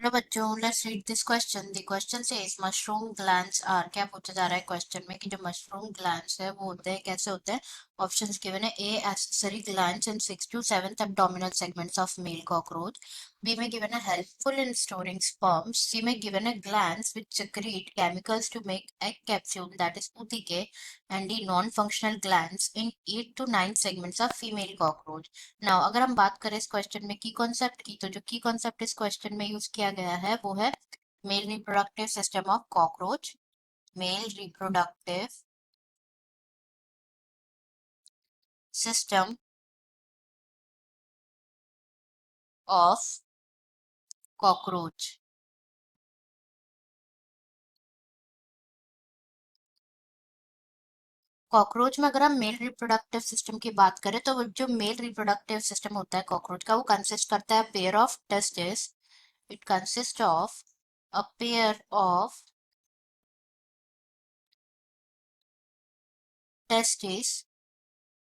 Hello बच्चों, let's read this question. The question says mushroom glands are, क्या पूछा जा रहा है क्वेश्चन में कि जो मशरूम ग्लैंड्स है वो होते हैं, कैसे होते हैं। ऑप्शंस गिवन है। A accessory glands in 6 to 7th abdominal segments of male cockroach. B में गिवन है helpful in storing sperm. C में गिवन है glands which secrete chemicals to make egg capsule, that is UTK. and D non functional glands in 8 to 9 segments of female cockroach. Now अगर हम बात करें इस question में की कॉन्सेप्ट की, तो जो की कॉन्सेप्ट इस क्वेश्चन में यूज किया गया है वो है male reproductive system of cockroach. Male reproductive system of cockroach. Cockroach में अगर हम मेल रिप्रोडक्टिव सिस्टम की बात करें तो जो मेल रिप्रोडक्टिव सिस्टम होता है कॉकरोच का, वो कंसिस्ट करता है pair of testis. It consist of a pair of testis.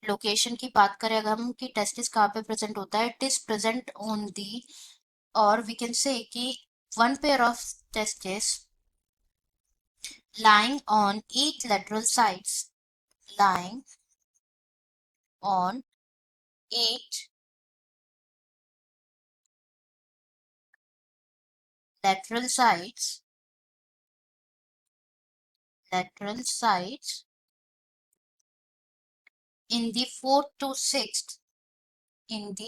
Location की बात करें अगर हम कि टेस्टिस कहाँ पे प्रेजेंट होता है, it is present on the, और वी कैन से कि one pair of testes lying on each lateral sides, lying on each lateral sides, lateral sides in the fourth to sixth, in the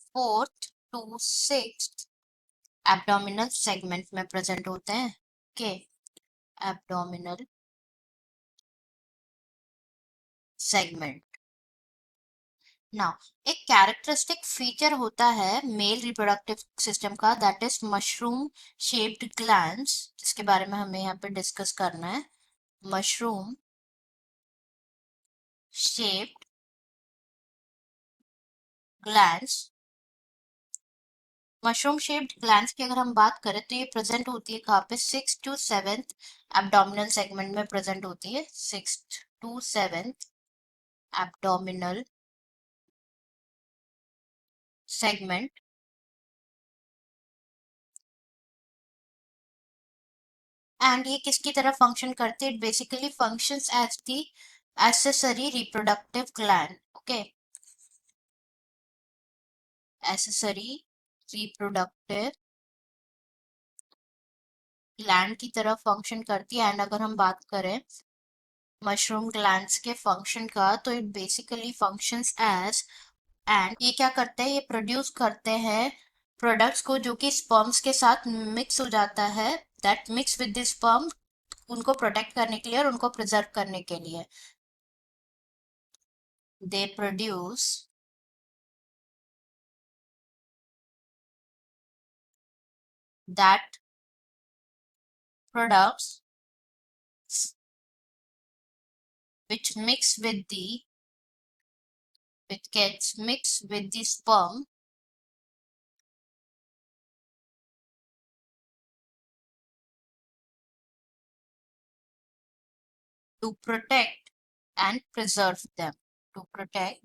fourth to sixth abdominal segment में present होते हैं के abdominal segment. Now एक characteristic feature होता है male reproductive system का, that is mushroom shaped glands, जिसके बारे में हमें यहाँ पे डिस्कस करना है। Mushroom shaped glands. Mushroom shaped glands की अगर हम बात करें तो ये प्रेजेंट होती है कहाँ पे, 6th to 7th abdominal segment में प्रेजेंट होती है। 6th to 7th abdominal segment. And ये किसकी तरह फंक्शन करती है, it basically functions as the accessory reproductive gland. Okay, accessory reproductive gland की तरह फंक्शन करती है। एंड अगर हम बात करें मशरूम ग्लैंड्स के फंक्शन का, तो it basically functions as, and ये क्या करते हैं, ये प्रोड्यूस करते हैं प्रोडक्ट्स को जो कि स्पर्म्स के साथ मिक्स हो जाता है, that mix with the sperm, उनको प्रोटेक्ट करने के लिए और उनको प्रिजर्व करने के लिए। They produce that products which mix with the, which gets mixed with the sperm to protect and preserve them, to protect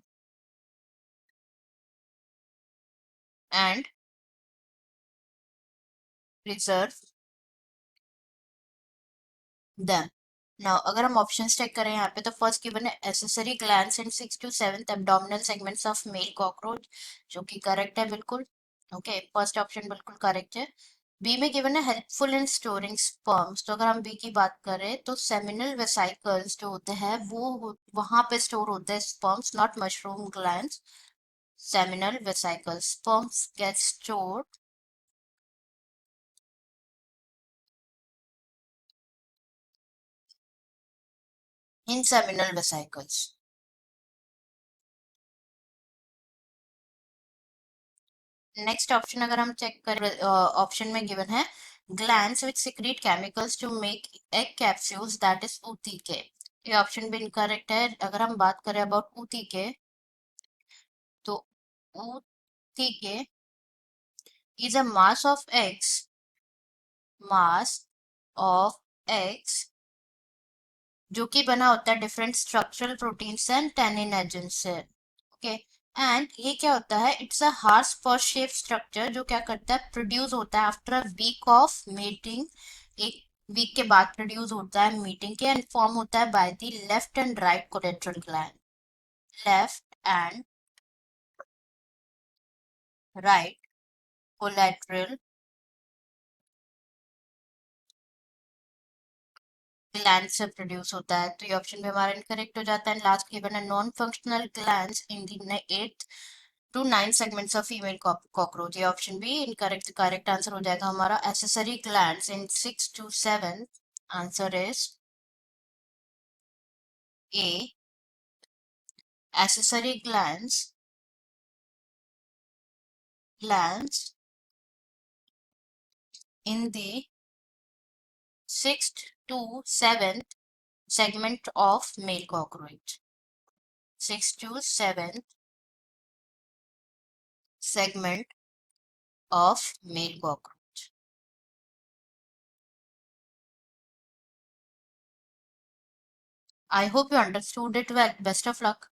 and preserve them. Now अगर हम ऑप्शंस चेक करें यहाँ पे, तो फर्स्ट गिवन है accessory glands in 6th to 7th abdominal segments of male cockroach, जो कि correct है बिल्कुल। ओके, फर्स्ट ऑप्शन बिल्कुल करेक्ट है। बी में गिवन है हेल्पफुल इन स्टोरिंग स्पर्म्स, तो अगर हम बी की बात करें तो सेमिनल वेसिकल्स जो होते हैं वो वहां पे स्टोर होते हैं sperms, not mushroom glands. Seminal vesicles, sperms get stored in seminal vesicles. Next option अगर हम चेक करें, ऑप्शन में गिवन है glands which secrete chemicals to make egg capsules, that is ऊतक। ये ऑप्शन भी इनकरेक्ट है। अगर हम बात करें अबाउट ऊतक, तो ऊतक is a mass of eggs जो कि बना होता है different structural proteins and tanning agents से। ओके, एंड ये क्या होता है, इट्स अ हार्स पर शेप स्ट्रक्चर जो क्या करता है, प्रोड्यूस होता है after a week of meeting, एक वीक के बाद प्रोड्यूस होता है मीटिंग के, एंड फॉर्म होता है by the left and right collateral gland, left and right collateral gland से प्रोड्यूस होता है। तो ये ऑप्शन भी हमारा इनकरेक्ट हो जाता है। लास्ट गिवन है non functional glands in the 8th to 9 segments of female cockroach। ये ऑप्शन भी इनकरेक्ट, करेक्ट आंसर हो जाएगा हमारा accessory glands in 6 to 7। Answer is A, accessory glands in the 6th to 7th segment of male cockroach, 6th to 7th segment of male cockroach। I hope you understood it well. Best of luck.